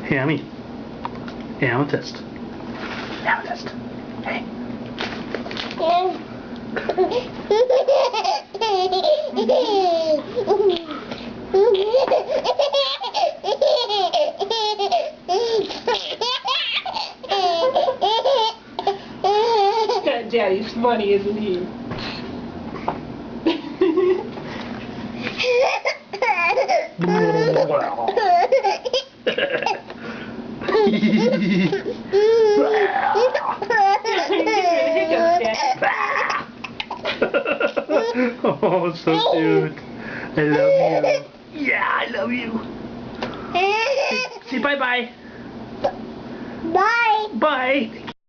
Hey, Amy. Hey, Amethyst. Amethyst. Hey. Daddy's funny, isn't he? Oh, so cute. I love you. Yeah, I love you. Say bye-bye. Bye. Bye.